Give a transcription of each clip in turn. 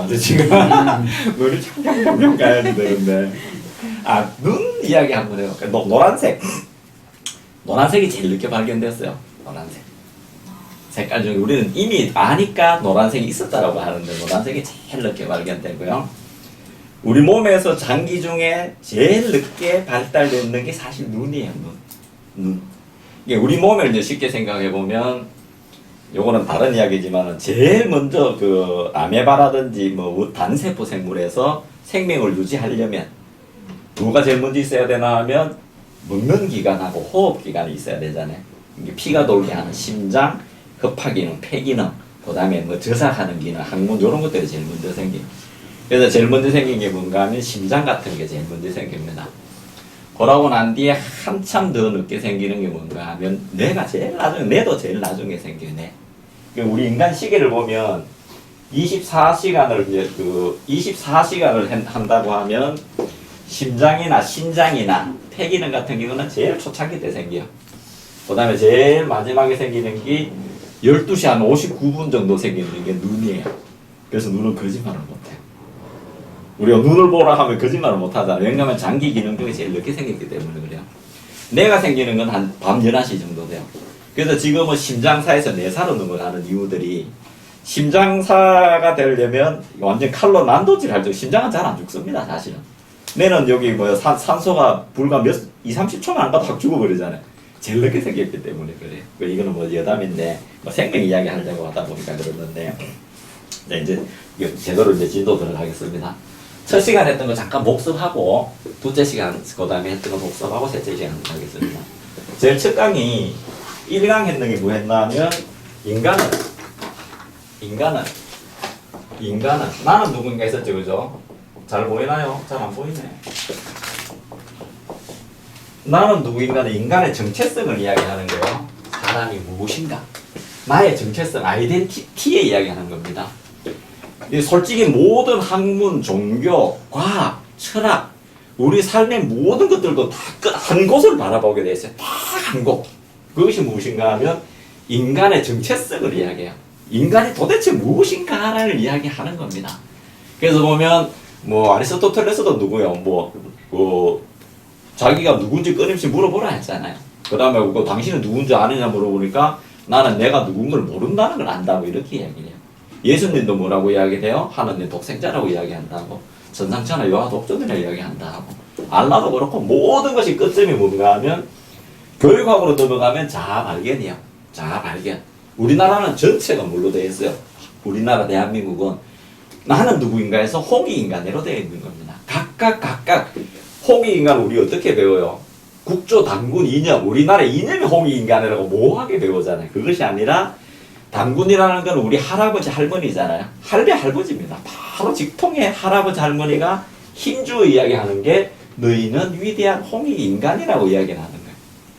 나한테 지금. 눈이 평평평평 가야 되는데. 눈 이야기 한번 해볼까요? 노란색. 노란색이 제일 늦게 발견됐어요. 노란색. 색깔 중에 우리는 이미 아니까 노란색이 있었다라고 하는데 노란색이 제일 늦게 발견되고요. 우리 몸에서 장기 중에 제일 늦게 발달되는 게 사실 눈이에요. 눈. 이게 우리 몸을 이제 쉽게 생각해 보면, 요거는 다른 이야기지만 제일 먼저 그 아메바라든지 뭐 단세포 생물에서 생명을 유지하려면 누가 제일 먼저 있어야 되나 하면 먹는 기관하고 호흡 기관이 있어야 되잖아요. 이게 피가 돌게 하는 심장, 흡파 기능, 폐 기능, 그다음에 뭐 저삭하는 기능, 항문 이런 것들이 제일 먼저 생겨요. 그래서 제일 먼저 생긴 게 뭔가 하면 심장 같은 게 제일 먼저 생깁니다. 그러고 난 뒤에 한참 더 늦게 생기는 게 뭔가 하면 뇌가 제일 나중에, 뇌도 제일 나중에 생겨요. 뇌. 우리 인간 시계를 보면 24시간을 이제 24시간을 한다고 하면 심장이나 신장이나 폐 기능 같은 경우는 제일 초창기 때 생겨요. 그 다음에 제일 마지막에 생기는 게 12시 한 59분 정도 생기는 게 눈이에요. 그래서 눈은 거짓말을 못해요. 우리가 눈을 보라 하면 거짓말을 못하잖아요. 왜냐하면 장기 기능 중에 제일 늦게 생겼기 때문에 그래요. 뇌가 생기는 건 한 밤 11시 정도 돼요. 그래서 지금은 심장사에서 뇌사로 넘어가는 이유들이, 심장사가 되려면 완전 칼로 난도질 할 때 심장은 잘 안 죽습니다, 사실은. 뇌는 여기 산소가 불과 20-30초만 안 가도 확 죽어버리잖아요. 제일 늦게 생겼기 때문에 그래요. 이거는 뭐 여담인데, 생명 이야기 하려고 하다 보니까 그러는데, 네, 이제 제대로 이제 진도 들어가겠습니다. 첫 시간 했던 거 잠깐 복습하고, 둘째 시간, 그 다음에 했던 거 복습하고, 셋째 시간 하겠습니다. 제일 첫 강의, 1강 했는 게 뭐 했나 하면, 인간은, 나는 누군가 있었죠, 그죠? 잘 보이나요? 잘 안 보이네. 나는 누구인가는 인간의 정체성을 이야기하는 거예요. 사람이 무엇인가? 나의 정체성, 아이덴티티에 이야기하는 겁니다. 솔직히 모든 학문, 종교, 과학, 철학, 우리 삶의 모든 것들도 다 한 곳을 바라보게 돼 있어요. 다 한 곳. 그것이 무엇인가 하면 인간의 정체성을 이야기해요. 인간이 도대체 무엇인가를 이야기하는 겁니다. 그래서 보면 뭐 아리스토텔레스도 누구요? 자기가 누군지 끊임없이 물어보라 했잖아요. 그 다음에 당신은 누군지 아느냐 물어보니까 나는 내가 누군 걸 모른다는 걸 안다고 이렇게 이야기해요. 예수님도 뭐라고 이야기해요? 하느님 독생자라고 이야기한다고. 전상천하 여하 독존이라고 이야기한다고. 알라도 그렇고 모든 것이 끝점이 뭔가 하면 교육학으로 넘어가면 자아 발견이에요. 자아 발견. 우리나라는 전체가 뭘로 되어 있어요? 우리나라 대한민국은 나는 누구인가 해서 홍익인간으로 되어 있는 겁니다. 각각 홍익인간을 우리 어떻게 배워요? 국조, 당군, 이념. 우리나라의 이념이 홍익인간이라고 모호하게 배우잖아요. 그것이 아니라 당군이라는 건 우리 할아버지 할머니잖아요. 할배할버지입니다. 바로 직통의 할아버지 할머니가 힘주어 이야기하는 게 너희는 위대한 홍익인간이라고 이야기를 하는 거예요.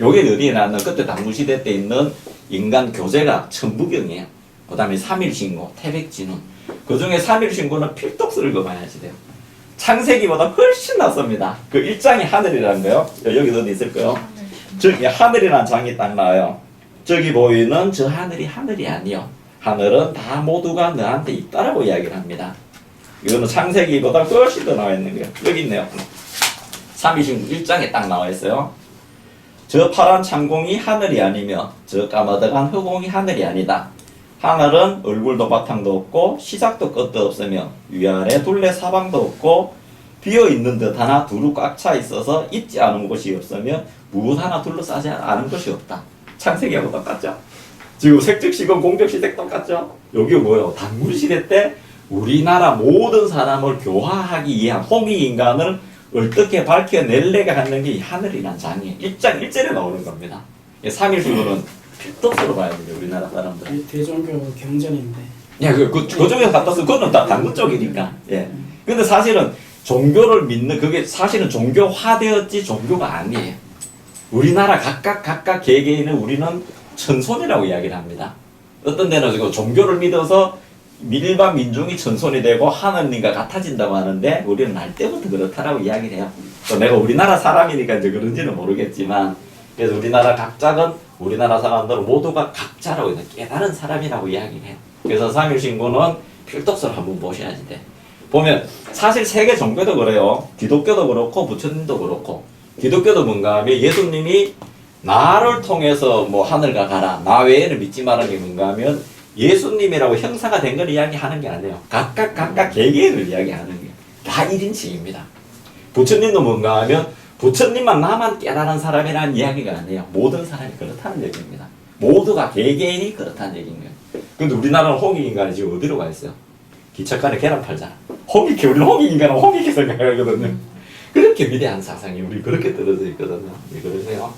요게 어디에 나왔나? 그때 당군시대 때 있는 인간 교재가 천부경이에요. 그 다음에 삼일신고, 태백진훈. 그 중에 삼일신고는 필독스를 그만야지 돼요. 창세기보다 훨씬 낫습니다. 그 1장이 하늘이라는 거요. 여기 어디 있을까요? 저기 하늘이라는 장이 딱 나와요. 저기 보이는 저 하늘이 하늘이 아니요. 하늘은 다 모두가 너한테 있다라고 이야기를 합니다. 이거는 창세기보다 훨씬 더 나와 있는 거예요. 여기 있네요. 삼일신고 1장에 딱 나와 있어요. 저 파란 창공이 하늘이 아니며 저 까마득한 흑공이 하늘이 아니다. 하늘은 얼굴도 바탕도 없고 시작도 끝도 없으며 위아래 둘레 사방도 없고 비어있는 듯 하나 두루 꽉 차 있어서 있지 않은 곳이 없으며 무엇 하나 둘러싸지 않은 것이 없다. 창세기하고 똑같죠? 지금 색즉시공 공적시대 똑같죠? 여기 뭐예요? 당군시대 때 우리나라 모든 사람을 교화하기 위한 홍익인간을 어떻게 밝혀낼래가 하는 게 이 하늘이란 장이에요. 1장 1절에 나오는 겁니다. 3일신고는 필독스로 봐야 돼요, 우리나라 사람들. 대종교 경전인데. 예, 그 중에서 갖다 쓰고, 그거는 다 당군 쪽이니까. 예. 근데 사실은 종교를 믿는, 그게 사실은 종교화되었지 종교가 아니에요. 우리나라 각각 개개인은 우리는 천손이라고 이야기를 합니다. 어떤 데는 지금 종교를 믿어서 일반 민중이 천손이 되고 하느님과 같아진다고 하는데 우리는 날 때부터 그렇다라고 이야기를 해요. 또 내가 우리나라 사람이니까 이제 그런지는 모르겠지만 그래서 우리나라 각자는 우리나라 사람들은 모두가 각자라고 해서 깨달은 사람이라고 이야기를 해요. 그래서 삼일신고는 필독서를 한번 보셔야지 돼. 보면 사실 세계 종교도 그래요. 기독교도 그렇고 부처님도 그렇고. 기독교도 뭔가 하면 예수님이 나를 통해서 뭐 하늘가 가라, 나 외에는 믿지 말라는 게 뭔가 하면 예수님이라고 형사가 된 걸 이야기하는 게 아니에요. 각각 개개인을 이야기하는 게 다 1인칭입니다. 부처님도 뭔가 하면 부처님만 나만 깨달은 사람이라는 이야기가 아니에요. 모든 사람이 그렇다는 얘기입니다. 모두가 개개인이 그렇다는 얘기인 거예요. 근데 우리나라는 홍익인간이 지금 어디로 가 있어요? 기척간에 계란 팔잖아. 우리는 홍익인간은 홍익이 생각하거든요. 그렇게 위대한 사상이 우리 그렇게 떨어져 있거든요. 그러세요.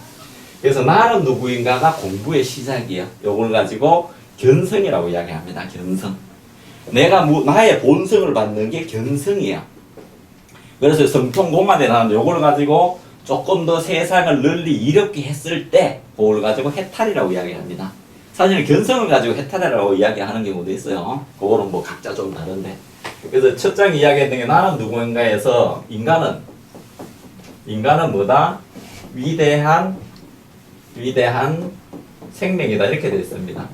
그래서 나는 누구인가가 공부의 시작이에요. 요걸 가지고 견성이라고 이야기합니다. 견성. 내가 나의 본성을 받는 게 견성이에요. 그래서 성통공만에 나오는데 요걸 가지고 조금 더 세상을 널리 이롭게 했을 때 그걸 가지고 해탈이라고 이야기합니다. 사실은 견성을 가지고 해탈이라고 이야기하는 경우도 있어요. 그거는 뭐 각자 좀 다른데. 그래서 첫 장 이야기했던 게 나는 누구인가에서 인간은 뭐다? 위대한 생명이다. 이렇게 되어 있습니다.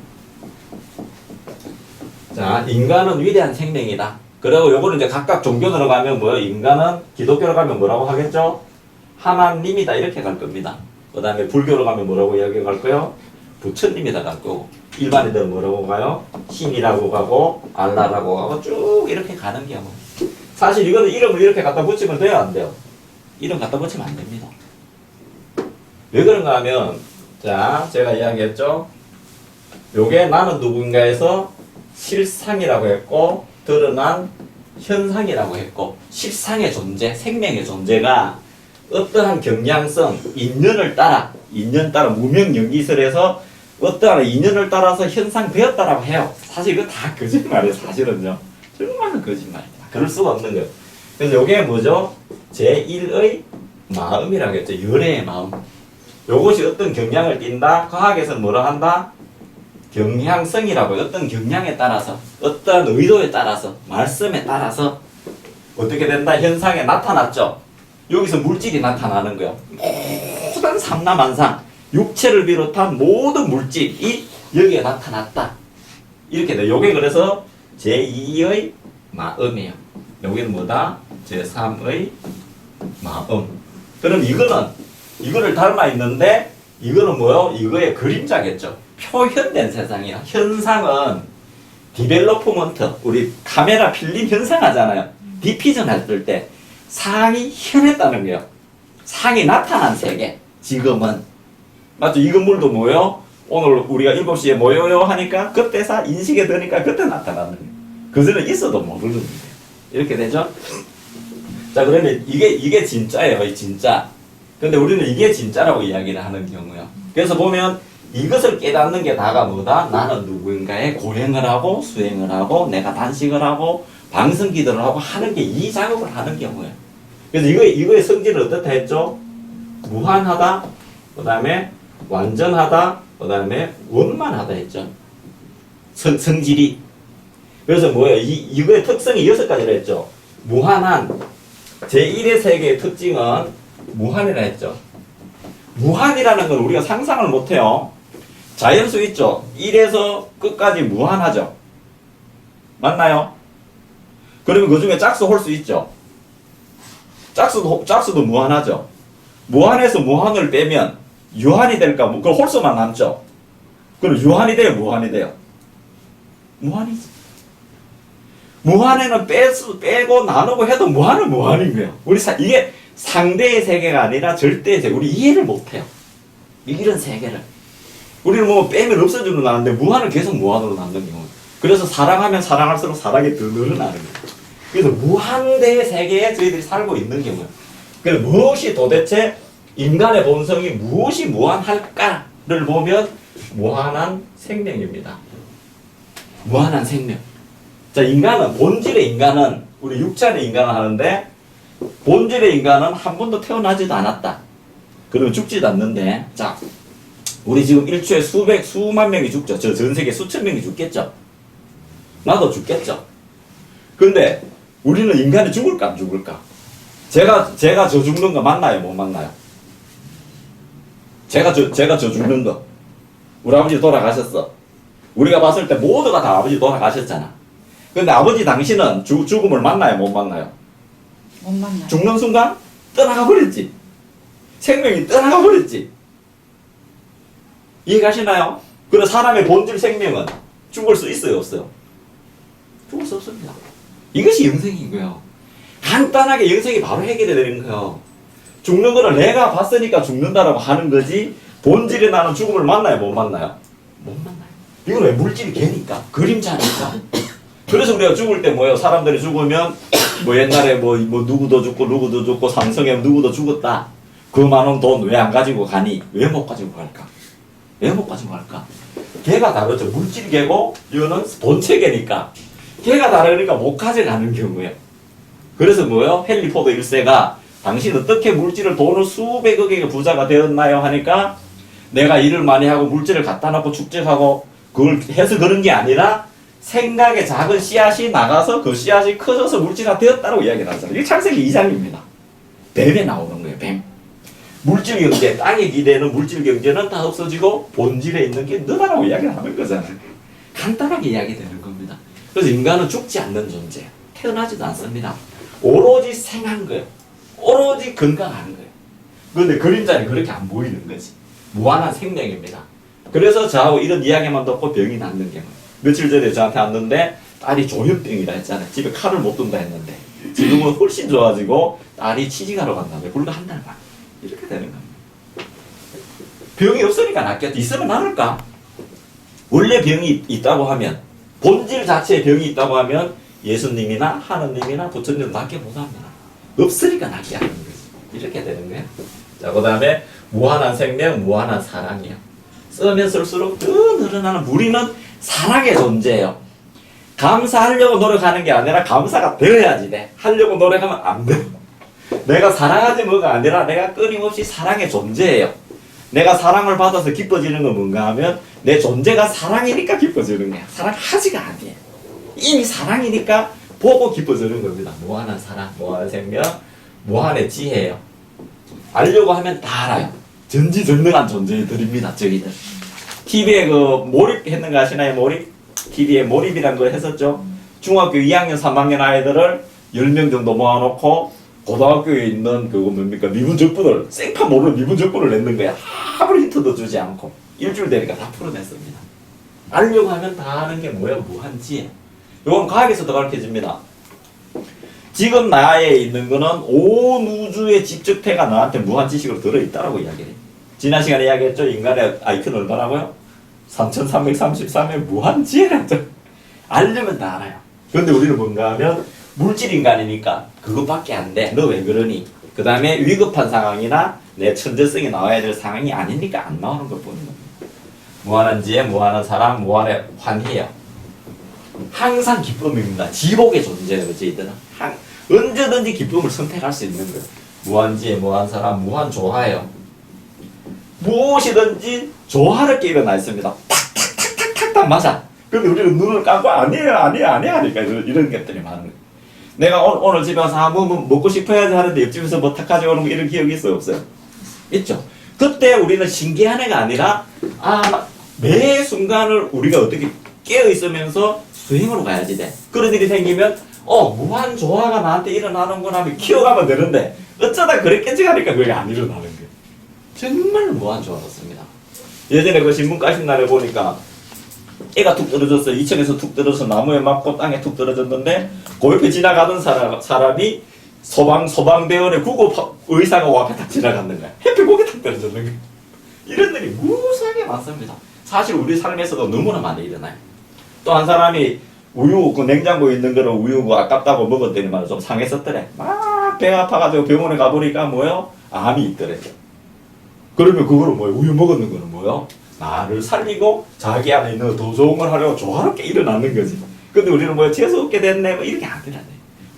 자, 인간은 위대한 생명이다. 그리고 요거는 이제 각각 종교 들어가면 뭐예요? 인간은 기독교로 가면 뭐라고 하겠죠? 하나님이다. 이렇게 갈 겁니다. 그 다음에 불교로 가면 뭐라고 이야기 갈까요? 부처님이다 갈 거고. 일반인들은 뭐라고 가요? 신이라고 가고, 알라라고 가고, 쭉 이렇게 가는 경우. 사실 이거는 이름을 이렇게 갖다 붙이면 돼요? 안 돼요? 이름 갖다 붙이면 안 됩니다. 왜 그런가 하면, 자, 제가 이야기했죠? 요게 나는 누군가에서 실상이라고 했고, 드러난 현상이라고 했고, 실상의 존재, 생명의 존재가 어떠한 경향성, 인연 따라 무명연기설에서 어떠한 인연을 따라서 현상되었다라고 해요. 사실 이거 다 거짓말이에요. 사실은요. 정말로 거짓말입니다. 그럴 수가 없는 거예요. 그래서 이게 뭐죠? 제1의 마음이라고 했죠. 열애의 마음. 요것이 어떤 경향을 띈다? 과학에서는 뭐라 한다? 경향성이라고 해요. 어떤 경향에 따라서, 어떤 의도에 따라서, 말씀에 따라서 어떻게 된다? 현상에 나타났죠. 여기서 물질이 나타나는 거예요. 모든 삼라만상, 육체를 비롯한 모든 물질이 여기에 나타났다. 이렇게 돼요. 요게 그래서 제2의 마음이에요. 여기는 뭐다? 제3의 마음. 그럼 이거를 닮아 있는데, 이거는 뭐요? 이거의 그림자겠죠. 표현된 세상이에요. 현상은 디벨로프먼트, 우리 카메라 필름 현상 하잖아요. 디피전 할 때 상이 현했다는 거예요. 상이 나타난 세계. 지금은 맞죠? 이 건물도 뭐예요? 오늘 우리가 7시에 모여요 하니까 그때사 인식에 드니까 그때 나타나는 거예요. 그전에 있어도 모르는 거예요. 이렇게 되죠? 자, 그러면 이게 진짜예요. 이 진짜. 근데 우리는 이게 진짜라고 이야기를 하는 경우요. 그래서 보면 이것을 깨닫는 게 다가 뭐다? 나는 누구인가에 고행을 하고 수행을 하고 내가 단식을 하고 방성기도를 하고 하는 게 이 작업을 하는 경우예요. 그래서 이거의 성질은 어떻다 했죠? 무한하다, 그 다음에 완전하다, 그 다음에 원만하다 했죠. 성질이. 그래서 뭐예요? 이거의 특성이 6가지라 했죠. 무한한, 제1의 세계의 특징은 무한이라 했죠. 무한이라는 건 우리가 상상을 못해요. 자연수 있죠. 1에서 끝까지 무한하죠. 맞나요? 그러면 그 중에 짝수 홀수 있죠. 짝수도 무한하죠. 무한에서 무한을 빼면 유한이 될까? 그 홀수만 남죠. 그럼 유한이 돼요, 무한이 돼요? 무한이지. 무한에는 빼고 나누고 해도 무한은 무한인 거예요. 이게 상대의 세계가 아니라 절대의 세계. 우리 이해를 못해요. 이런 세계를. 우리는 뭐 빼면 없어지는 나는데 무한은 계속 무한으로 남는 경우. 그래서 사랑하면 사랑할수록 사랑이 더 늘어나는 거예요. 그래서 무한대의 세계에 저희들이 살고 있는 경우예요. 그래서 무엇이 도대체 인간의 본성이 무엇이 무한할까를 보면 무한한 생명입니다. 무한한 생명. 자, 본질의 인간은 우리 육체의 인간을 하는데 본질의 인간은 한 번도 태어나지도 않았다. 그러면 죽지도 않는데, 자, 우리 지금 일초에 수만 명이 죽죠. 전 세계 수천 명이 죽겠죠. 나도 죽겠죠. 근데 우리는 인간이 죽을까 안 죽을까? 제가 저 죽는 거 맞나요? 못 맞나요? 제가 저 죽는 거. 우리 아버지 돌아가셨어. 우리가 봤을 때 모두가 다 아버지 돌아가셨잖아. 근데 아버지 당신은 죽음을 만나요, 못 만나요? 못 만나요. 죽는 순간 떠나가 버렸지. 생명이 떠나가 버렸지. 이해가시나요? 그런 사람의 본질 생명은 죽을 수 있어요, 없어요? 죽을 수 없습니다. 이것이 영생인 거예요. 간단하게 영생이 바로 해결이 되는 거예요. 죽는 거를 내가 봤으니까 죽는다라고 하는 거지, 본질에 나는 죽음을 만나요, 못 만나요? 못 만나요. 이건 왜? 물질이 개니까, 그림자니까. 그래서 우리가 죽을 때 뭐예요? 사람들이 죽으면 뭐 옛날에 뭐 누구도 죽고 삼성에 누구도 죽었다. 그 많은 돈 왜 안 가지고 가니? 왜 못 가지고 갈까? 왜 못 가지고 갈까? 개가 다르죠. 물질이 개고 이거는 본체계니까. 개가 다르니까 못 가져가는 경우예요. 그래서 뭐예요? 헨리 포드 1세가 당신 어떻게 물질을 돈을 수백억의 부자가 되었나요? 하니까 내가 일을 많이 하고 물질을 갖다 놓고 축적하고 그걸 해서 그런 게 아니라 생각의 작은 씨앗이 나가서 그 씨앗이 커져서 물질화 되었다고 이야기를 하잖아요. 이게 창세기 2장입니다. 뱀에 나오는 거예요. 뱀. 물질 경제, 땅에 기대는 물질 경제는 다 없어지고 본질에 있는 게 늘어나고 이야기를 하는 거잖아요. 간단하게 이야기되는 겁니다. 그래서 인간은 죽지 않는 존재예요. 태어나지도 않습니다. 오로지 생한 거예요. 오로지 건강한 거예요. 그런데 그림자는 그렇게 안 보이는 거지. 무한한 생명입니다. 그래서 저하고 이런 이야기만 듣고 병이 낫는 경우. 며칠 전에 저한테 왔는데 딸이 조현병이라 했잖아요. 집에 칼을 못 둔다 했는데 지금은 훨씬 좋아지고 딸이 취직하러 간다며 불과 한 달 반. 이렇게 되는 겁니다. 병이 없으니까 낫겠지. 있으면 나을까? 원래 병이 있다고 하면, 본질 자체에 병이 있다고 하면 예수님이나 하느님이나 부처님은 낫게 못합니다. 없으니까 낫게 하는 거지. 이렇게 되는 거예요. 자, 그 다음에 무한한 생명, 무한한 사랑이요. 쓰면 쓸수록 더 늘어나는, 우리는 사랑의 존재예요. 감사하려고 노력하는 게 아니라 감사가 되어야지 돼. 하려고 노력하면 안 돼. 내가 사랑하지 뭐가 아니라 내가 끊임없이 사랑의 존재예요. 내가 사랑을 받아서 기뻐지는 건 뭔가 하면 내 존재가 사랑이니까 기뻐지는 거야. 사랑하지가 아니에요. 이미 사랑이니까 보고 기뻐지는 겁니다. 무한한 사랑, 무한한 생명, 무한의 지혜예요. 알려고 하면 다 알아요. 전지전능한 존재들입니다. 저희들. TV에 그 몰입했는 거 아시나요? 몰입? TV에 몰입이란 거 했었죠. 중학교 2학년, 3학년 아이들을 10명 정도 모아놓고 고등학교에 있는 그거 뭡니까? 미분적분을 생판 모르는 미분적분을 냈는 거야. 아무리 힌트도 주지 않고 일주일 되니까 다 풀어냈습니다. 알려고 하면 다 아는 게 뭐예요? 무한지혜. 이건 과학에서도 가르쳐집니다. 지금 나에 있는 거는 온 우주의 집적태가 나한테 무한 지식으로 들어있다라고 이야기해요. 지난 시간에 이야기했죠? 인간의 IQ는 얼마라고요? 3333의 무한지혜라죠. 알려면 다 알아요. 그런데 우리는 뭔가 하면 물질인간이니까 그것밖에 안 돼. 너 왜 그러니? 그 다음에 위급한 상황이나 내 천재성이 나와야 될 상황이 아니니까 안 나오는 걸 보는 겁니다. 무한한 지혜, 무한한 사랑, 무한의 환희예요. 항상 기쁨입니다. 지복의 존재예요. 저희들은 언제든지 기쁨을 선택할 수 있는 거예요. 무한 지혜, 무한 사랑, 무한 조화예요. 무엇이든지 조화롭게 일어나 있습니다. 탁탁탁탁탁 맞아. 근데 우리는 눈을 감고 아니에요 하니까 이런 것들이 많은 거예요. 내가 오늘 집에 와서 뭐 먹고 싶어야지 하는데 옆집에서 뭐 탁 가져오는 거 이런 기억이 있어요, 없어요? 있죠. 그때 우리는 신기한 애가 아니라 매 순간을 우리가 어떻게 깨어 있으면서 수행으로 가야지 돼. 그런 일이 생기면 무한 조화가 나한테 일어나는구나 하면 키워가면 되는데 어쩌다 그랬겠지 하니까 그게 안 일어나는 거예요. 정말 무한 조화롭습니다. 예전에 그 신문 까신 날에 보니까 애가 툭 떨어졌어요. 2층에서 툭 떨어져서 나무에 맞고 땅에 툭 떨어졌는데 그 옆에 지나가던 사람이 소방대원의 구급 의사가 와 앞에 딱 지나갔는 거야. 해피 거기 탁 떨어졌는 거야. 이런 일이 무수하게 많습니다. 사실 우리 삶에서도 너무나 많이 일어나요. 또 한 사람이 우유, 그 냉장고에 있는 거를 우유 아깝다고 먹었더니 말이야. 좀 상했었더래. 막 배가 아파가지고 병원에 가보니까 뭐요? 암이 있더래. 그러면 그거는 뭐예요? 우유 먹었는 거는 뭐예요? 나를 살리고 자기 안에 있는 더 좋은 걸 하려고 조화롭게 일어나는 거지. 근데 우리는 뭐예요? 재수 없게 됐네. 뭐 이렇게 안 되네.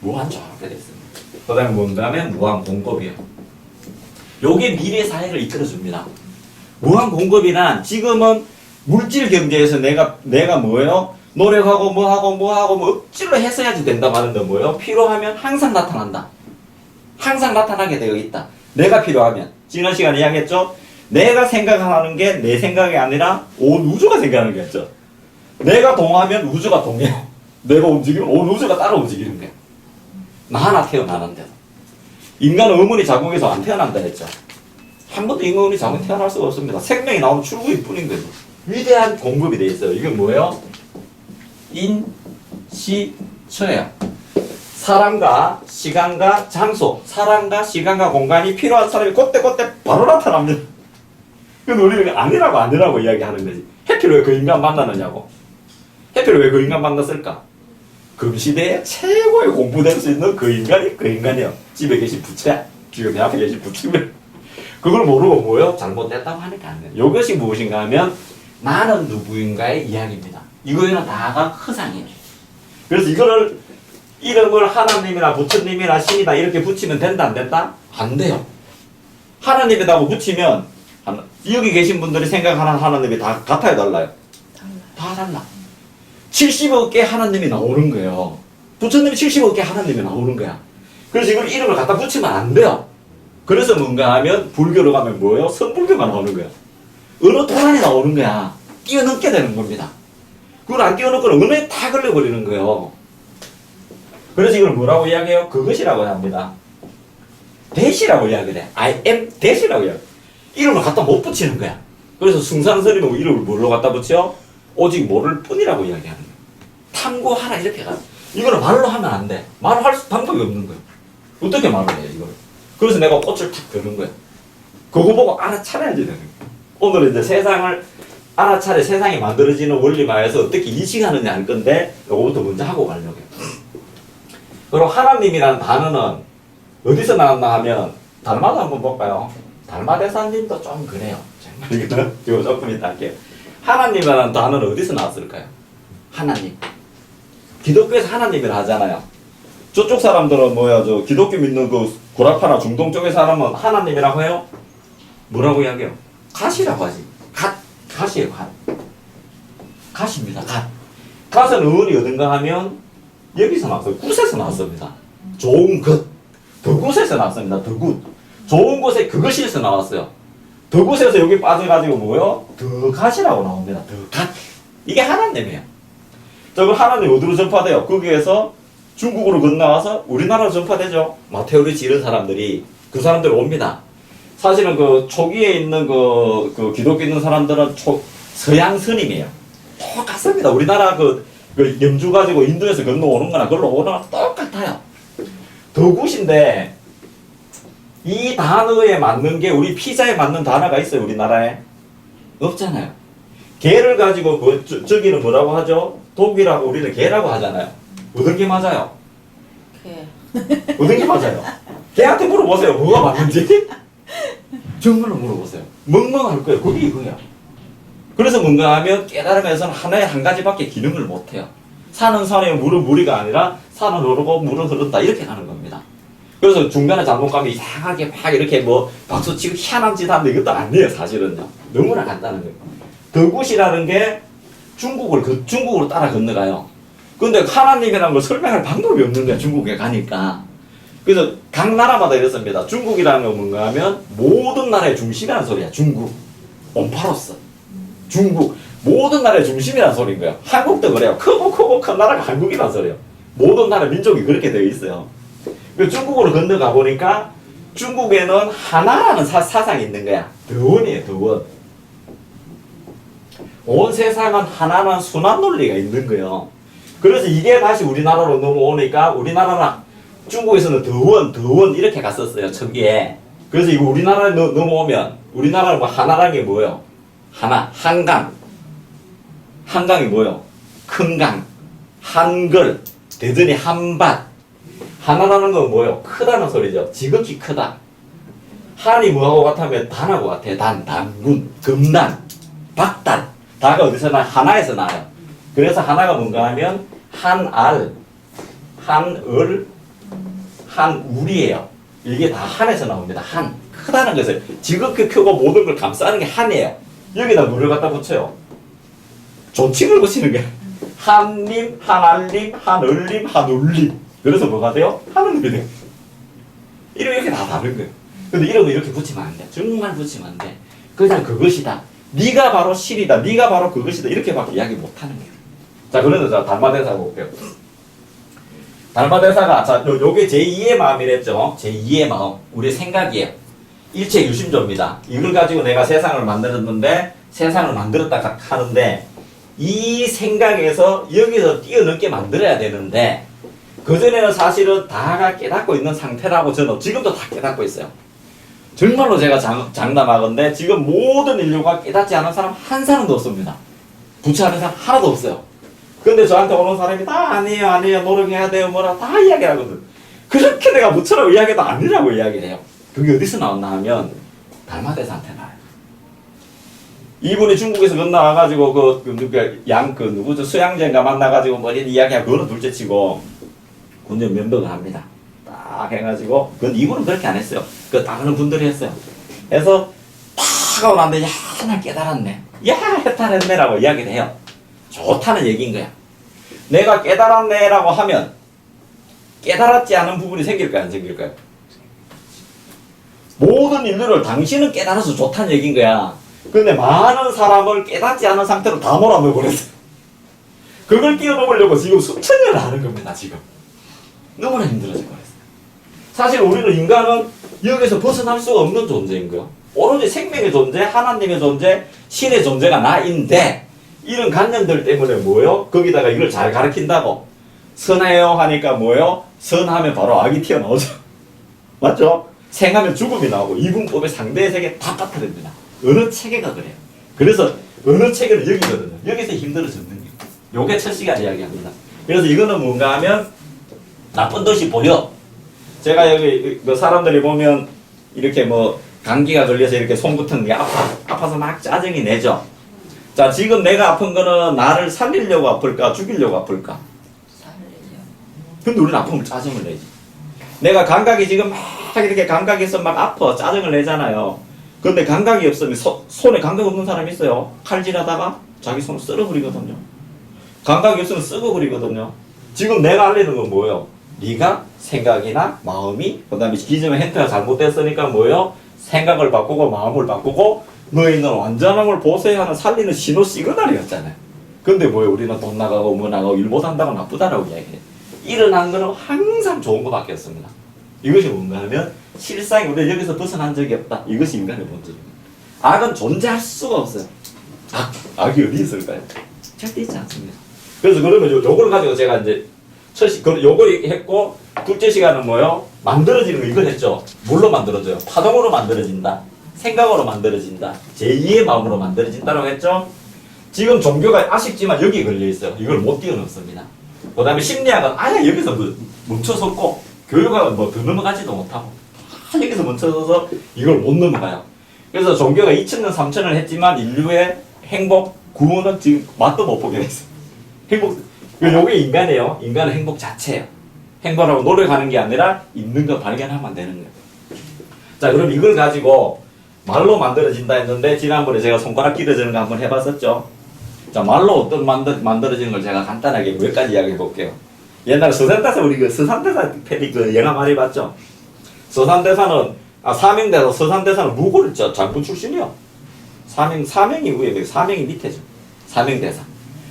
무한 조화롭게 됐습니다. 그 다음에 뭔가 하면 무한 공급이요. 요게 미래 사회를 이끌어줍니다. 무한 공급이란 지금은 물질 경제에서 내가 뭐예요? 노력하고 뭐 억지로 했어야지 된다 말인데 뭐예요? 필요하면 항상 나타난다. 항상 나타나게 되어 있다. 내가 필요하면. 지난 시간에 이야기했죠? 내가 생각하는 게 내 생각이 아니라 온 우주가 생각하는 거였죠. 내가 동하면 우주가 동해요. 내가 움직이면 온 우주가 따라 움직이는 거야. 나 하나 태어나는데도. 인간은 어머니 자궁에서 안 태어난다 했죠. 한 번도 인간이 자궁에 태어날 수가 없습니다. 생명이 나오는 출구일 뿐인 거죠. 위대한 공급이 돼 있어요. 이게 뭐예요? 인시초예요. 사람과 시간과 장소, 사람과 시간과 공간이 필요한 사람이 그때 바로 나타납니다. 근데 우리는 아니라고 이야기하는 거지. 해피를 왜 그 인간 만나느냐고. 해피를 왜 그 인간 만났을까? 금시대에 최고의 공부될 수 있는 그 인간이에요. 집에 계신 부채, 지금 내 앞에 계신 부채면 그걸 모르고 뭐요? 잘못됐다고 하니까 안 돼요. 이것이 무엇인가 하면 나는 누구인가의 이야기입니다. 이거는 다가 허상이에요. 그래서 이름을 하나님이나 부처님이나 신이다 이렇게 붙이면 된다 안 된다? 안 돼요. 하나님이라고 붙이면 여기 계신 분들이 생각하는 하나님이 다 같아요 달라요? 다 달라. 70억 개 하나님이 나오는 거예요. 부처님이 70억 개 하나님이 나오는 거야. 그래서 이걸 이름을 갖다 붙이면 안 돼요. 그래서 뭔가 하면 불교로 가면 뭐예요? 선불교가 나오는 거야. 어느 도란이 나오는 거야. 뛰어넘게 되는 겁니다. 그걸 안 뛰어넘고는 은혜에 다 걸려버리는 거예요. 그래서 이걸 뭐라고 이야기해요? 그것이라고 합니다. 대시라고 이야기를 해. I am 대시라고 이야기해. 이름을 갖다 못 붙이는 거야. 그래서 숭산스님은 이름을 뭘로 갖다 붙여? 오직 모를 뿐이라고 이야기하는 거야. 탐구하라 이렇게 가. 이거는 말로 하면 안 돼. 말로 할 방법이 없는 거야. 어떻게 말을 해 이걸? 그래서 내가 꽃을 탁 드는 거야. 그거 보고 알아차려야지 되는 거야. 오늘은 이제 세상을 알아차려 세상이 만들어지는 원리마에서 어떻게 인식하느냐 할 건데 이거부터 먼저 하고 가려고 해요. 그리고 하나님이라는 단어는 어디서 나왔나 하면 달마도 한번 볼까요? 달마대사님도 좀 그래요. 정말 이거는 이거 조금 이따 할게요. 하나님이라는 단어는 어디서 나왔을까요? 하나님. 기독교에서 하나님이라 하잖아요. 저쪽 사람들은 뭐야, 저 기독교 믿는 그 구라파나 중동 쪽의 사람은 하나님이라고 해요? 뭐라고 이야기해요? 갓이라고 하지. 갓이에요, 갓. 갓입니다, 갓. 갓은 어원이 어딘가 하면 여기서 나왔어요. 굿에서 나왔습니다. 좋은 것. 덕굿에서 나왔습니다, 덕굿. 좋은 곳에 그것이에서 나왔어요. 덕굿에서 여기 빠져가지고 뭐요? 덕갓이라고 나옵니다. 덕갓. 이게 하나님이에요. 저거 하나님 어디로 전파돼요? 거기에서 중국으로 건너와서 우리나라로 전파되죠. 마테오리치 이런 사람들이 그 사람들 옵니다. 사실은 그 초기에 있는 그 기독교 있는 사람들은 서양 스님이에요. 똑같습니다. 우리나라 그 염주 가지고 인도에서 건너오는 거나 그걸로 오는 거나 똑같아요. 덕굿인데 이 단어에 맞는 게 우리 피자에 맞는 단어가 있어요. 우리나라에 없잖아요. 개를 가지고 저기는 뭐라고 하죠? 독이라고 우리는 개라고 하잖아요. 어떤 게 맞아요? 개. 어떤 게 맞아요? 개한테 물어보세요. 뭐가 맞는지. 정말로 물어보세요. 멍멍할 거예요. 그게 이거야. 그래서 뭔가 하면 깨달음에서는 하나의 한 가지밖에 기능을 못해요. 산은 산에 물은 무리가 아니라 산은 흐르고 물은 흐른다 이렇게 가는 겁니다. 그래서 중간에 잘못 가면 이상하게 막 이렇게 뭐 박수치고 희한한 짓 하는데 이것도 아니에요. 사실은요. 너무나 간단한 거예요. 덕굿이라는 게 중국으로 따라 건너가요. 근데 하나님이라는 걸 설명할 방법이 없는 거야. 중국에 가니까. 그래서 각 나라마다 이렇습니다. 중국이라는 건 뭔가 하면 모든 나라의 중심이라는 소리야. 중국. 온파로스. 중국. 모든 나라의 중심이라는 소리인 거예요. 한국도 그래요. 크고 큰 나라가 한국이라는 소리예요. 모든 나라 민족이 그렇게 되어 있어요. 중국으로 건너가 보니까 중국에는 하나라는 사상이 있는 거야. 더원이에요. 더원. 온 세상은 하나라는 순환 논리가 있는 거예요. 그래서 이게 다시 우리나라로 넘어오니까 우리나라는 중국에서는 더원 이렇게 갔었어요. 초기에. 그래서 이거 우리나라에 넘어오면 우리나라는 뭐 하나라는 게 뭐예요? 하나. 한강이 뭐예요? 큰 강. 한글. 대전이 한밭. 하나라는 건 뭐예요? 크다는 소리죠. 지극히 크다. 한이 뭐하고 같으면 단하고 같아요. 단군, 금단, 박단. 다가 어디서 나요? 하나에서 나요. 그래서 하나가 뭔가 하면 한알, 한을, 한울이에요. 이게 다 한에서 나옵니다. 한. 크다는 것을 지극히 크고 모든 걸 감싸는 게 한이에요. 여기다 뭐를 갖다 붙여요? 조칭을 붙이는 게 한님, 한알님, 한을님, 한울님. 그래서 뭐가 돼요? 하느님이 돼요. 이렇게 다 다른 거예요. 근데 이름을 이렇게 붙이면 안 돼. 정말 붙이면 안 돼. 그냥 그것이다. 네가 바로 실이다. 네가 바로 그것이다. 이렇게밖에 이야기 못 하는 거예요. 자, 그러면 자, 달마대사 볼게요. 달마대사가, 자, 요게 제2의 마음이랬죠. 제2의 마음. 우리의 생각이에요. 일체 유심조입니다. 이걸 가지고 내가 세상을 만들었는데, 세상을 만들었다 하는데, 이 생각에서 여기서 뛰어넘게 만들어야 되는데, 그전에는 사실은 다가 깨닫고 있는 상태라고 저는 지금도 다 깨닫고 있어요. 정말로 제가 장담하건데, 지금 모든 인류가 깨닫지 않은 사람 한 사람도 없습니다. 부처하는 사람 하나도 없어요. 근데 저한테 오는 사람이 다 아니에요, 노력해야 돼요, 뭐라 다 이야기하거든. 그렇게 내가 부처라고 이야기해도 아니라고 이야기를 해요. 그게 어디서 나왔나 하면, 달마대사한테 나와요. 이분이 중국에서 건너와가지고, 누구죠? 수양제인가 만나가지고, 뭐, 이런 이야기하고, 그거는 둘째 치고, 군대 면벽을 합니다. 딱 해가지고, 이분은 그렇게 안 했어요. 다른 분들이 했어요. 해서, 탁 하고 났는데, 야, 나 깨달았네. 야, 해탈했네라고 이야기를 해요. 좋다는 얘기인 거야. 내가 깨달았네라고 하면, 깨달았지 않은 부분이 생길까요, 안 생길까요? 모든 인류를 당신은 깨달아서 좋다는 얘기인 거야. 근데 많은 사람을 깨닫지 않은 상태로 다 몰아넣어버렸어요. 그걸 뛰어넘으려고 지금 수천 년을 하는 겁니다, 지금. 너무나 힘들어질 거였어요. 사실 우리는 인간은 여기서 벗어날 수가 없는 존재인 거예요. 오로지 생명의 존재, 하나님의 존재, 신의 존재가 나인데, 이런 관념들 때문에 뭐예요? 거기다가 이걸 잘 가르친다고. 선해요 하니까 뭐예요? 선하면 바로 악이 튀어나오죠. 맞죠? 생하면 죽음이 나오고, 이분법의 상대의 세계 다 빠뜨립니다. 어느 체계가 그래요. 그래서 어느 체계는 여기거든요. 여기서 힘들어졌는 거예요. 요게 첫 시간 이야기합니다. 그래서 이거는 뭔가 하면 나쁜 듯이 보여. 제가 여기 그 사람들이 보면 이렇게 뭐 감기가 걸려서 이렇게 손 붙은 게 아파서 막 짜증이 내죠. 자, 지금 내가 아픈 거는 나를 살리려고 아플까, 죽이려고 아플까? 살리려고. 근데 우리는 아프면 짜증을 내지. 내가 감각이 지금 막 이렇게 감각이 있으면 막 아파, 짜증을 내잖아요. 근데 감각이 없으면 손에 감각 없는 사람이 있어요. 칼질하다가 자기 손을 썰어버리거든요. 감각이 없으면 썩어버리거든요. 지금 내가 알리는 건 뭐예요? 네가 생각이나 마음이, 그 다음에 기존의 행태가 잘못됐으니까 뭐예요? 생각을 바꾸고 마음을 바꾸고 너희는 완전함을 보세하는 살리는 신호 시그널이었잖아요. 근데 뭐예요? 우리는 돈 나가고 뭐 나가고 일 못한다고 나쁘다라고 이야기해요. 일어난 거는 항상 좋은 것밖에 없습니다. 이것이 뭔가 하면 실상이 우리가 여기서 벗어난 적이 없다. 이것이 인간의 본질입니다. 악은 존재할 수가 없어요. 악이 어디 있을까요? 절대 있지 않습니다. 그래서 그러면 요걸 가지고 제가 이제 요걸 했고, 둘째 시간은 뭐요? 만들어지는 거 이걸 했죠. 뭘로 만들어져요? 파동으로 만들어진다. 생각으로 만들어진다. 제2의 마음으로 만들어진다라고 했죠. 지금 종교가 아쉽지만 여기 걸려있어요. 이걸 못 뛰어넘습니다. 그 다음에 심리학은 아예 여기서 멈춰섰고, 교육학은 뭐 더 넘어가지도 못하고, 다 여기서 멈춰서서 이걸 못 넘어가요. 그래서 종교가 2000년, 3000년 했지만 인류의 행복, 구원은 지금 맛도 못 보게 됐어요. 요게 인간이에요. 인간은 행복 자체예요. 행복하고 노력하는 게 아니라 있는 거 발견하면 되는 거예요. 자, 그럼 이걸 가지고 말로 만들어진다 했는데, 지난번에 제가 손가락 길어지는 거 한번 해봤었죠. 자, 말로 어떤 만들어지는 걸 제가 간단하게 몇 가지 이야기해 볼게요. 옛날에 서산대사, 우리 서산대사 패리 영화 많이 봤죠? 서산대사는, 사명대사, 서산대사는 무고를 장군 출신이요. 사명이 위에, 사명이 밑에죠. 사명대사.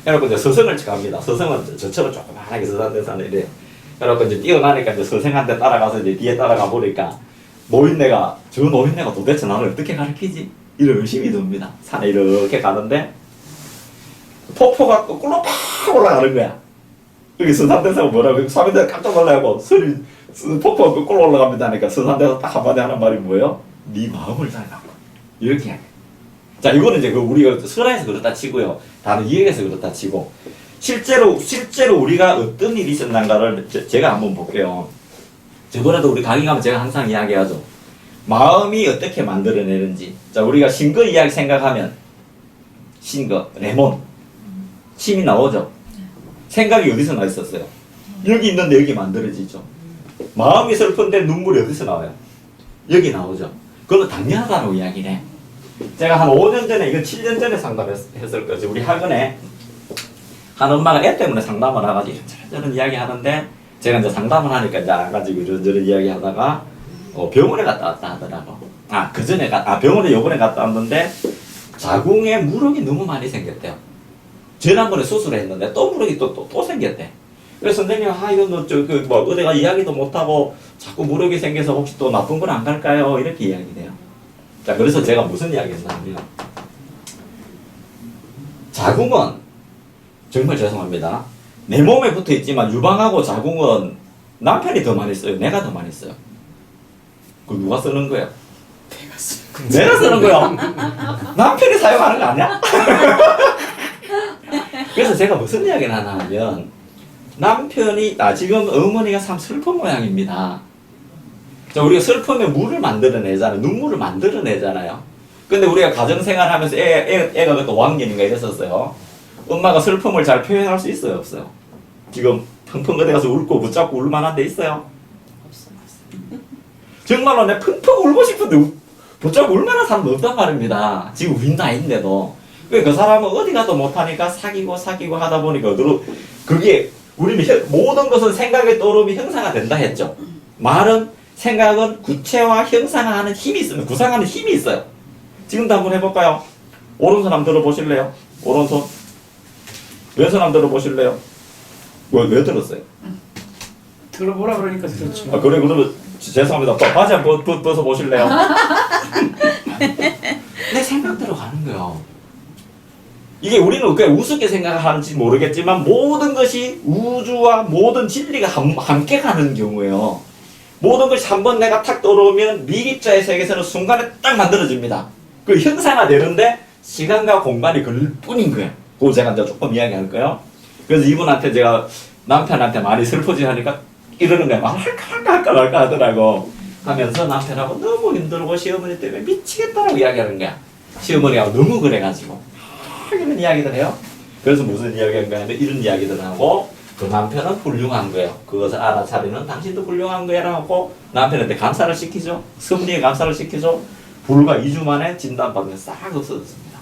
그래갖고 이제 서성을 갑니다. 서성은 저처럼 조그만하게 서산대사는 이래요. 그래갖고 이제 뛰어나니까 이제 서성한테 따라가서 이제 뒤에 따라가 보니까, 저 노인네가 도대체 나를 어떻게 가르치지? 이런 의심이 듭니다. 산에 이렇게 가는데, 폭포가 거꾸로 팍 올라가는 거야. 여기 서산대사가 뭐라고, 사명대사 깜짝 놀라고, 폭포가 거꾸로 올라갑니다 하니까 서산대사 딱 한마디 하는 말이 뭐예요? 네 마음을 달라고. 이렇게 하게. 자, 이거는 이제 우리가 설화에서 그렇다 치고요. 다른 이야기에서 그렇다 치고, 실제로 우리가 어떤 일이 있었는가를 제가 한번 볼게요. 저번에도 우리 강의 가면 제가 항상 이야기하죠. 마음이 어떻게 만들어내는지. 자, 우리가 신거 이야기 생각하면, 신거, 레몬. 침이 나오죠. 생각이 어디서 나 있었어요? 여기 있는데 여기 만들어지죠. 마음이 슬픈데 눈물이 어디서 나와요? 여기 나오죠. 그건 당연하다고 이야기를 해. 제가 한 5년 전에, 이건 7년 전에 상담했을 거죠. 우리 학원에 한 엄마가 애 때문에 상담을 해가지고 이런저런 이야기 하는데, 제가 이제 상담을 하니까 이제 와가지고 이런저런 이야기 하다가 병원에 갔다 왔다 하더라고. 병원에 요번에 갔다 왔는데 자궁에 물혹이 너무 많이 생겼대요. 지난번에 수술했는데 또 무릎이 또 생겼대. 그래서 선생님, 이거 어디가 이야기도 못하고 자꾸 무릎이 생겨서 혹시 또 나쁜 건 안 갈까요? 이렇게 이야기돼요. 자, 그래서 제가 무슨 이야기 했냐면, 자궁은, 정말 죄송합니다. 내 몸에 붙어 있지만 유방하고 자궁은 남편이 더 많이 써요. 내가 더 많이 써요. 그 누가 쓰는 거야? 내가 쓰는 거야. 남편이 사용하는 거 아니야? 그래서 제가 무슨 이야기를 하나 하면, 남편이, 지금 어머니가 참 슬픈 모양입니다. 자, 우리가 슬프면 물을 만들어내잖아요. 눈물을 만들어내잖아요. 근데 우리가 가정생활 하면서 애가 그때 5학년인가 이랬었어요. 엄마가 슬픔을 잘 표현할 수 있어요? 없어요? 지금 펑펑 어디 가서 울고 붙잡고 울만한 데 있어요? 없어. 정말로 내 펑펑 울고 싶은데 붙잡고 울만한 사람 없단 말입니다. 지금 우리 나이인데도. 그 사람은 어디 가도 못하니까 사귀고 하다 보니까 그게 우리는 모든 것은 생각의 떠오름이 형상화 된다 했죠. 말은 생각은 구체화 형상화하는 힘이 있으면 구상하는 힘이 있어요. 지금도 한번 해볼까요? 오른손 한번 들어보실래요? 오른손. 왼손 한번 들어보실래요? 왜 들었어요? 들어보라 그러니까 들었죠. 그래 그러면 죄송합니다. 바지 한번 벗어보실래요? 내 생각대로 가는 거예요. 이게 우리는 꽤 우습게 생각하는지 모르겠지만 모든 것이 우주와 모든 진리가 함께 가는 경우예요. 모든 것이 한번 내가 탁 떠오르면 미립자의 세계에서는 순간에 딱 만들어집니다. 그 형상화되는데 시간과 공간이 걸릴 뿐인 거예요. 그거 제가 이제 조금 이야기할 거예요. 그래서 이분한테 제가 남편한테 많이 슬퍼지하니까 이러는 거예요. 할까 하더라고. 하면서 남편하고 너무 힘들고 시어머니 때문에 미치겠다라고 이야기하는 거야. 시어머니하고 너무 그래가지고. 이런 이야기들 해요. 그래서 무슨 이야기인가 하면 이런 이야기들 하고 그 남편은 훌륭한 거예요. 그것을 알아차리는 당신도 훌륭한 거야 라고 남편한테 감사를 시키죠. 섭리에 감사를 시키죠. 불과 2주 만에 진단받으면 싹 없어졌습니다.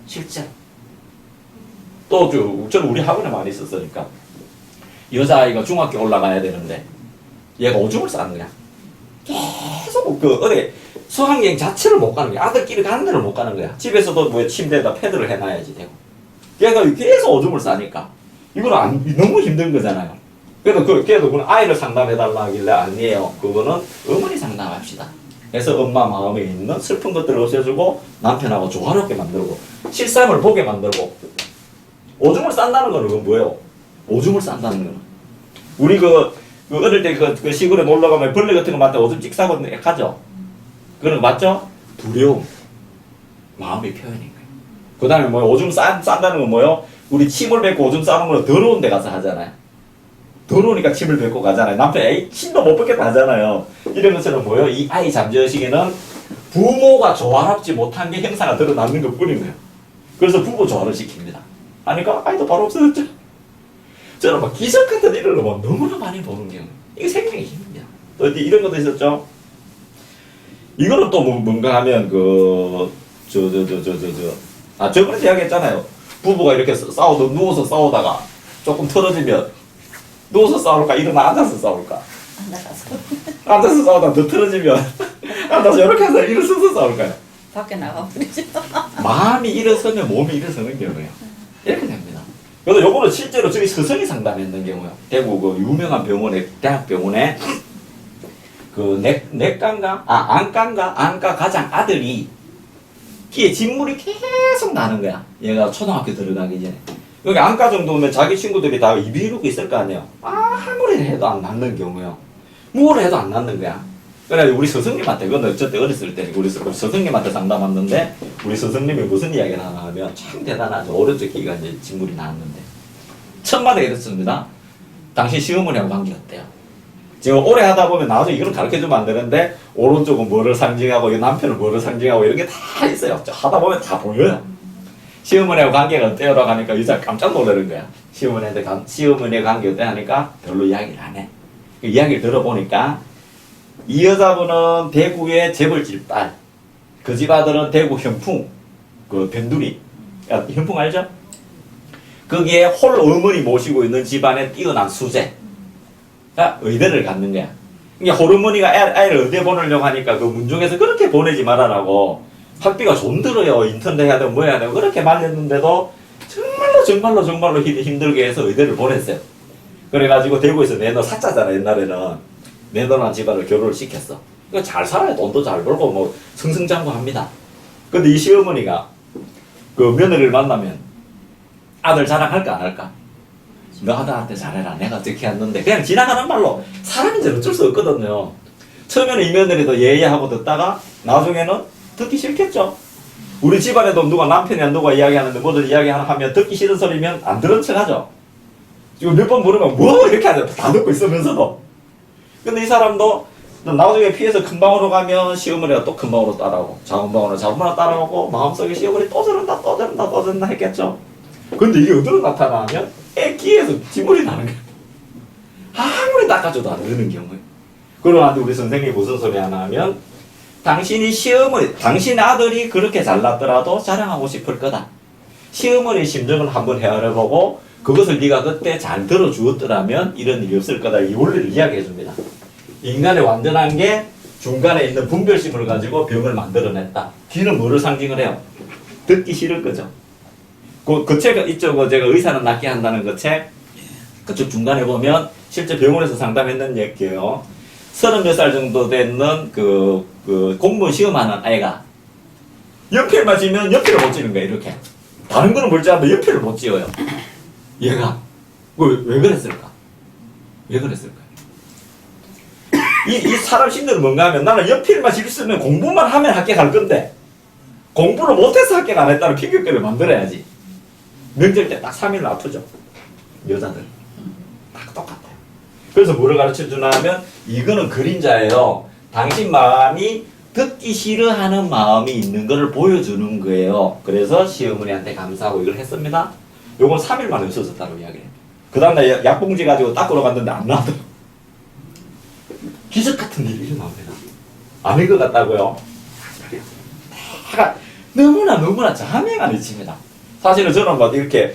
실제로. 또 저는 우리 학원에 많이 있었으니까 여자아이가 중학교 올라가야 되는데 얘가 오줌을 싸는 거야. 계속 어디 수학여행 자체를 못 가는 거야. 아들끼리 가는 데를 못 가는 거야. 집에서도 뭐 침대에다 패드를 해놔야지 되고. 걔가 계속 오줌을 싸니까 이거는 너무 힘든 거잖아요. 그래도 걔도 아이를 상담해달라 하길래 아니에요. 그거는 어머니 상담합시다. 그래서 엄마 마음에 있는 슬픈 것들을 없애주고 남편하고 조화롭게 만들고 실상을 보게 만들고. 오줌을 싼다는 거는 그건 뭐예요? 오줌을 싼다는 거는 우리 어릴 때 그 시골에 놀러 가면 벌레 같은 거 맞다 오줌 찍 싸고 가죠. 그런 거 맞죠? 두려움. 마음의 표현인 거예요. 그 다음에 뭐요? 오줌 싼다는 건 뭐요? 우리 침을 뱉고 오줌 싸는 거는 더러운 데 가서 하잖아요. 더러우니까 침을 뱉고 가잖아요. 남편 침도 못 뱉겠다 하잖아요. 이런 것처럼 뭐요? 이 아이 잠재의식에는 부모가 조화롭지 못한 게 형상화 드러나는 것 뿐인 거예요. 그래서 부모 조화를 시킵니다. 하니까 아이도 바로 없어졌죠. 저는 막 기적 같은 일을 막 너무나 많이 보는 경우. 이게 생명의 힘입니다. 또 이런 것도 있었죠. 이거는 또 뭔가 하면 저번에 이야기했잖아요. 부부가 이렇게 누워서 싸우다가 조금 틀어지면 누워서 싸울까? 일어나 앉아서 싸울까? 앉아서 싸우다가 더 틀어지면 앉아서 이렇게 해서 일어서서 싸울까요? 밖에 나가버리죠. 마음이 일어서면 몸이 일어서는 경우예요. 이렇게 됩니다. 그래서 요거는 실제로 저희 스승이 상담했는 경우요. 대구 그 유명한 병원에, 대학병원에 안과 과장 아들이 귀에 진물이 계속 나는 거야. 얘가 초등학교 들어가기 전에. 여기 안과 정도면 자기 친구들이 다 입이 이러고 있을 거 아니에요. 아무리 해도 안 낫는 경우요. 뭘 해도 안 낫는 거야. 그래 우리 스승님한테, 그건 어쨌든 어렸을 때니까 우리 스승님한테 상담했는데 우리 스승님이 무슨 이야기를 하나 하면 참 대단하죠. 오른쪽 귀가 이제 진물이 나왔는데 첫마디 이렇습니다. 당신 시어머니하고 관계 어때요? 지금 오래 하다 보면 나중에 이걸 가르쳐주면 안 되는데 오른쪽은 뭐를 상징하고 남편은 뭐를 상징하고 이런 게 다 있어요. 하다 보면 다 보여요. 시어머니하고 관계가 어때요라고 하니까 여자 깜짝 놀라는 거야. 시어머니의 관계 어때 하니까 별로 이야기를 안 해. 그 이야기를 들어보니까 이 여자분은 대구의 재벌집 딸, 그 집 아들은 대구 현풍, 그 변두리, 현풍 알죠? 거기에 홀 어머니 모시고 있는 집안에 뛰어난 수재가 의대를 갖는 거야. 그러니까 홀어머니가 아이를 의대 보내려고 하니까 그 문중에서 그렇게 보내지 말아라고 학비가 좀 들어요. 인턴도 해야 되고 뭐 해야 되고 그렇게 말렸는데도 정말로 정말로 힘들게 해서 의대를 보냈어요. 그래가지고 대구에서 내 너 사자잖아. 옛날에는 내 너랑 집안을 결혼을 시켰어. 그러니까 잘 살아요. 돈도 잘 벌고 뭐 승승장구합니다. 근데 이 시어머니가 그 며느리를 만나면 아들 자랑할까 안 할까? 너 아들한테 잘해라. 내가 어떻게 했는데 그냥 지나가는 말로 사람인지 어쩔 수 없거든요. 처음에는 이 며느리도 예예하고 듣다가 나중에는 듣기 싫겠죠. 우리 집안에도 누가 남편이나 누가 이야기하는데 뭐든 이야기 하면 듣기 싫은 소리면 안 들은 척 하죠. 지금 몇 번 물으면 뭐 이렇게 하죠. 다 듣고 있으면서도. 근데 이 사람도 나중에 피해서 큰 방으로 가면 시어머니가 또 큰 방으로 따라오고 작은 방으로 따라오고 마음속에 시어머니 또 저런다 했겠죠. 근데 이게 어디로 나타나면 애 귀에서 지물이 나는 거예요. 아무리 닦아줘도 안 되는 경우에. 그러는데 우리 선생님이 무슨 소리 하나 하면 당신 아들이 그렇게 잘났더라도 자랑하고 싶을 거다. 시어머니 심정을 한번 헤아려보고 그것을 네가 그때 잘 들어주었더라면 이런 일이 없을 거다. 이 원리를 이야기해 줍니다. 인간의 완전한 게 중간에 있는 분별심을 가지고 병을 만들어냈다. 귀는 뭐를 상징을 해요? 듣기 싫을 거죠. 그 책 있죠. 제가 의사는 낫게 한다는 그 책. 그쪽 중간에 보면 실제 병원에서 상담했는 얘기예요. 30몇 살 정도 되는 그 공무원 시험하는 아이가 연필만 쥐면 연필을 못 쥐는 거야. 이렇게. 다른 거는 뭘 쥐어도 연필을 못 쥐어요. 얘가 왜 그랬을까? 왜 그랬을까? 이 사람 심리는 뭔가 하면 나는 연필만 쥐 쓰면 공부만 하면 합격할 건데 공부를 못해서 합격 안 했다는 핑계거리를 만들어야지. 명절 때 딱 3일 아프죠. 여자들 딱 똑같아요. 그래서 뭐를 가르쳐 주나 하면 이거는 그림자예요. 당신 마음이 듣기 싫어하는 마음이 있는 것을 보여주는 거예요. 그래서 시어머니한테 감사하고 이걸 했습니다. 요건 3일 만에 없어졌다고 이야기해요. 그 다음날 약봉지 가지고 닦으러 갔는데 안 나오더라고요. 기적 같은 일이 일어납니다. 아닐 것 같다고요? 다가 너무나 자매가 미칩니다. 사실은 저는 막 이렇게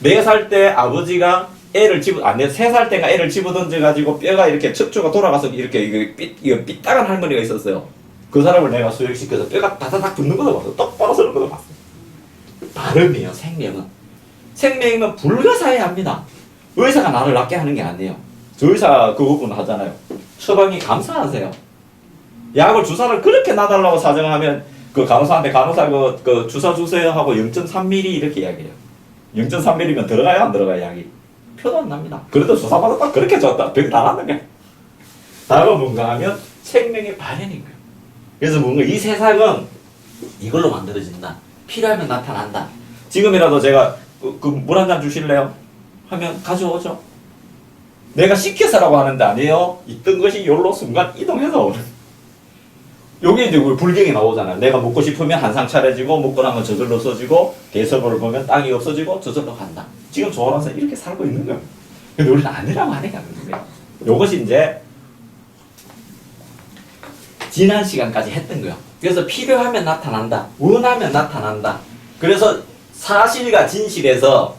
4살 때 아버지가 애를 3살 때가 애를 집어던져가지고 뼈가 이렇게 척추가 돌아가서 이렇게 삐딱한 할머니가 있었어요. 그 사람을 내가 수혈시켜서 뼈가 다다닥 붙는 것도 봤어. 똑바로 서는 것도 봤어. 발음이에요. 생명은 불가사의합니다. 의사가 나를 낫게 하는 게 아니에요. 저 의사 그분 하잖아요. 처방이 감사하세요. 약을 주사를 그렇게 놔달라고 사정하면 그 간호사한테 간호사 그 주사 주세요 하고 0.3mm 이렇게 이야기해요. 0.3mm면 들어가요 안 들어가요 약이? 표도 안 납니다. 그래도 주사 받았다 그렇게 줬다 병이 다 났는 거예요. 다음은 뭔가 하면 생명의 발현인 거예요. 그래서 뭔가 이 세상은 이걸로 만들어진다. 필요하면 나타난다. 지금이라도 제가 물 한 잔 주실래요? 하면 가져오죠. 내가 시켜서라고 하는데 아니에요. 있던 것이 요로 순간 이동해서 오는. 요게 이제 우리 불경이 나오잖아요. 내가 먹고 싶으면 한상 차려지고 먹고 나면 저절로 없어지고 대서보를 보면 땅이 없어지고 저절로 간다. 지금 조원원서 이렇게 살고 있는 거예요. 근데 우리는 아니라고 하니까 그래요. 요것이 이제 지난 시간까지 했던 거예요. 그래서 필요하면 나타난다. 원하면 나타난다. 그래서 사실과 진실에서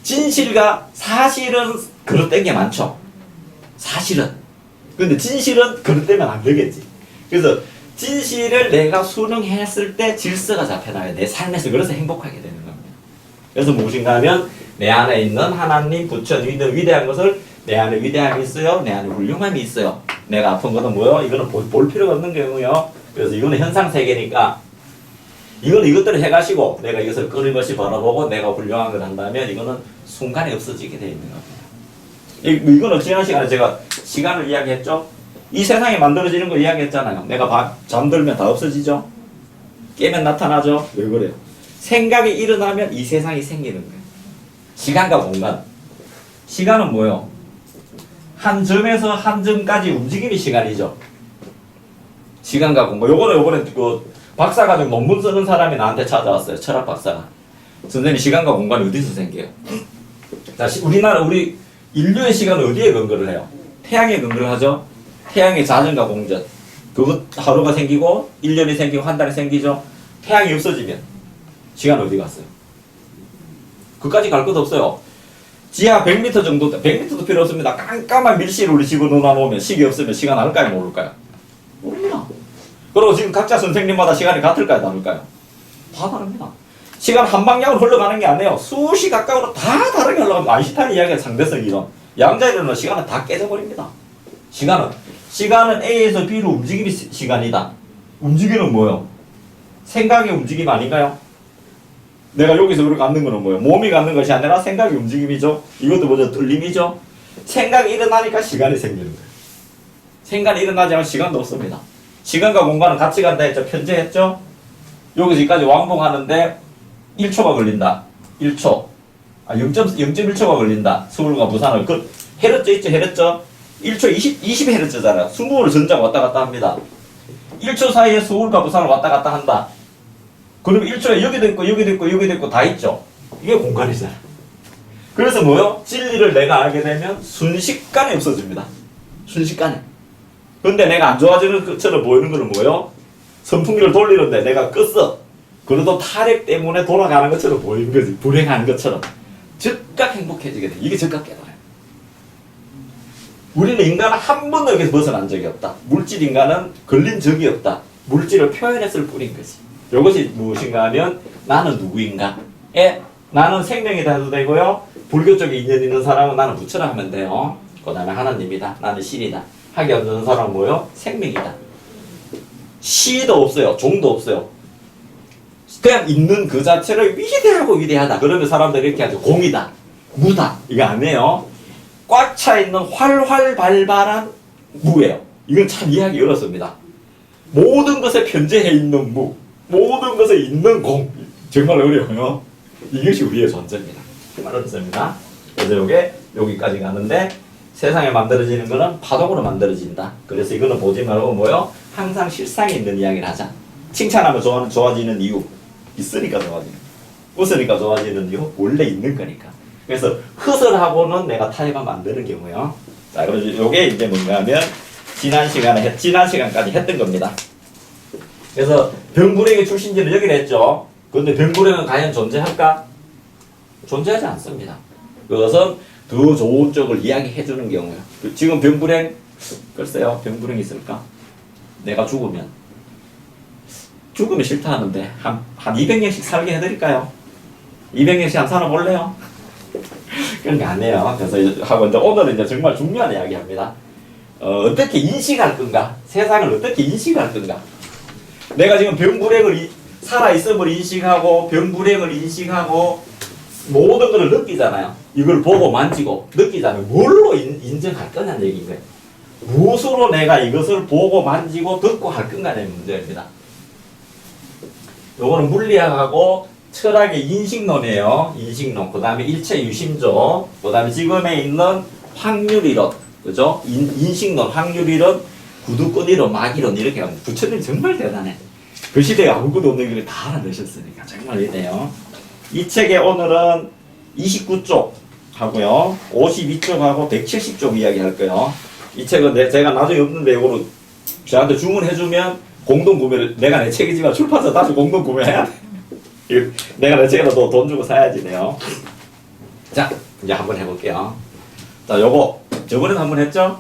진실과 사실은 그릇된 게 많죠. 사실은. 근데 진실은 그릇되면 안 되겠지. 그래서 진실을 내가 수능했을 때 질서가 잡혀나요. 내 삶에서. 그래서 행복하게 되는 겁니다. 그래서 무엇인가 하면 내 안에 있는 하나님, 부처, 위대한 것을 내 안에 위대함이 있어요. 내 안에 훌륭함이 있어요. 내가 아픈 거는 뭐요? 이거는 볼 필요가 없는 경우요. 그래서 이거는 현상세계니까 이거는 이것들을 해가시고 내가 이것을 끊임없이 바라보고 내가 훌륭한 걸 한다면 이거는 순간에 없어지게 되어 있는 겁니다. 이거는 지난 시간에 제가 시간을 이야기했죠. 이 세상이 만들어지는 거 이야기했잖아요. 내가 잠들면 다 없어지죠. 깨면 나타나죠. 왜 그래요? 생각이 일어나면 이 세상이 생기는 거예요. 시간과 공간. 시간은 뭐예요? 한 점에서 한 점까지 움직임이 시간이죠. 시간과 공간. 요번에 그 박사과정 논문 쓰는 사람이 나한테 찾아왔어요. 철학 박사가. 선생님, 시간과 공간이 어디서 생겨요? 자, 우리 인류의 시간은 어디에 근거를 해요? 태양에 근거를 하죠. 태양의 자전과 공전. 그것 하루가 생기고 1년이 생기고 한 달이 생기죠. 태양이 없어지면 시간 어디 갔어요? 그까지 갈 것도 없어요. 지하 100m 정도, 100m도 필요 없습니다. 깜깜한 밀실을 우리 집어넣어 놓으면 시계 없으면 시간 알까요? 모를까요? 모릅니다. 그리고 지금 각자 선생님마다 시간이 같을까요? 다를까요? 다 다릅니다. 시간 한 방향으로 흘러가는 게 아니에요. 수시각각으로 다 다르게 흘러갑니다. 아인슈타인 이야기의 상대성 이론. 양자이론은 시간은 다 깨져버립니다. 시간은 A에서 B로 움직임이 시간이다. 움직이는 뭐예요? 생각의 움직임 아닌가요? 내가 여기서 이렇게 앉는 거는 뭐예요? 몸이 갖는 것이 아니라 생각의 움직임이죠. 이것도 뭐죠? 뚫림이죠. 생각이 일어나니까 시간이 생기는 거예요. 생각이 일어나지 않으면 시간도 없습니다. 시간과 공간은 같이 간다 했죠? 편제했죠? 여기서 여기까지 왕복하는데 1초가 걸린다. 1초. 0.1초가 걸린다. 서울과 부산을. 그 헤르츠 있죠? 헤르츠? 1초 20 헤르츠잖아요. 20을 전자가 왔다 갔다 합니다. 1초 사이에 서울과 부산을 왔다 갔다 한다. 그럼 1초에 여기도 있고 여기도 있고 여기도 있고 다 있죠. 이게 공간이잖아. 그래서 뭐요? 진리를 내가 알게 되면 순식간에 없어집니다. 순식간에. 근데 내가 안 좋아지는 것처럼 보이는 거는 뭐예요? 선풍기를 돌리는데 내가 껐어. 그래도 타력 때문에 돌아가는 것처럼 보이는 거지. 불행한 것처럼. 즉각 행복해지게 돼. 이게 즉각 깨달아요. 우리는 인간은 한 번도 여기서 벗어난 적이 없다. 물질 인간은 걸린 적이 없다. 물질을 표현했을 뿐인 거지. 이것이 무엇인가 하면 나는 누구인가? 나는 생명이다 해도 되고요. 불교 쪽에 인연 있는 사람은 나는 부처라 하면 돼요. 그 다음에 하나님이다. 나는 신이다. 하기 없는 사람은 뭐요? 생명이다. 시도 없어요. 종도 없어요. 그냥 있는 그 자체를 위대하고 위대하다. 그러면 사람들이 이렇게 하죠. 공이다. 무다. 이거 아니에요. 꽉 차 있는 활활 발발한 무예요. 이건 참 이해하기 어렵습니다. 모든 것에 편재해 있는 무. 모든 것에 있는 공. 정말 어려워요. 이것이 우리의 존재입니다. 정말 어렵습니다. 그래서 이게 여기까지 가는데 세상에 만들어지는 거는 파동으로 만들어진다. 그래서 이거는 보지 말고 뭐요? 항상 실상에 있는 이야기를 하자. 칭찬하면 좋아지는 이유. 있으니까 좋아지는. 웃으니까 좋아지는 이유. 원래 있는 거니까. 그래서 헛을 내가 타협하면 안 되는 경우요. 자, 그래서 이게 이제 뭔가 하면 지난 시간까지 했던 겁니다. 그래서 병불행의 출신지는 여기를 했죠. 그런데 병불행은 과연 존재할까? 존재하지 않습니다. 그것은 더 좋은 쪽을 이야기해 주는 경우요. 지금 병불행, 글쎄요, 병불행이 있을까? 내가 죽으면 싫다 하는데 한 200년씩 살게 해드릴까요? 200년씩 한 살아볼래요? 그런 게 아니에요. 그래서 하고 이제 오늘은 이제 정말 중요한 이야기 합니다. 어떻게 인식할 건가? 세상을 어떻게 인식할 건가? 내가 지금 병불행을 살아있음을 인식하고 병불행을 인식하고 모든 것을 느끼잖아요. 이걸 보고 만지고 느끼잖아요. 뭘로 인정할 거냐는 얘기인 거예요. 무엇으로 내가 이것을 보고 만지고 듣고 할 건가의 문제입니다. 요거는 물리학하고 철학의 인식론이에요. 인식론. 그 다음에 일체 유심조. 그 다음에 지금에 있는 확률이론. 그죠? 인식론, 확률이론, 구두끈이론, 마기론 이렇게 합니다. 부처님 정말 대단해. 그 시대에 아무것도 없는 걸 다 알아내셨으니까 정말 이네요. 이 책에 오늘은 29쪽 하고요. 52쪽하고 170쪽 이야기 할 거예요. 이 책은 제가 나중에 없는데 이거로 저한테 주문해주면 공동구매를, 내가 내 책이지만 출판사 다시 공동구매해야 돼. 내가 내 책에다 돈 주고 사야지 돼요. 자, 이제 한번 해볼게요. 자, 요거 저번에도 한번 했죠?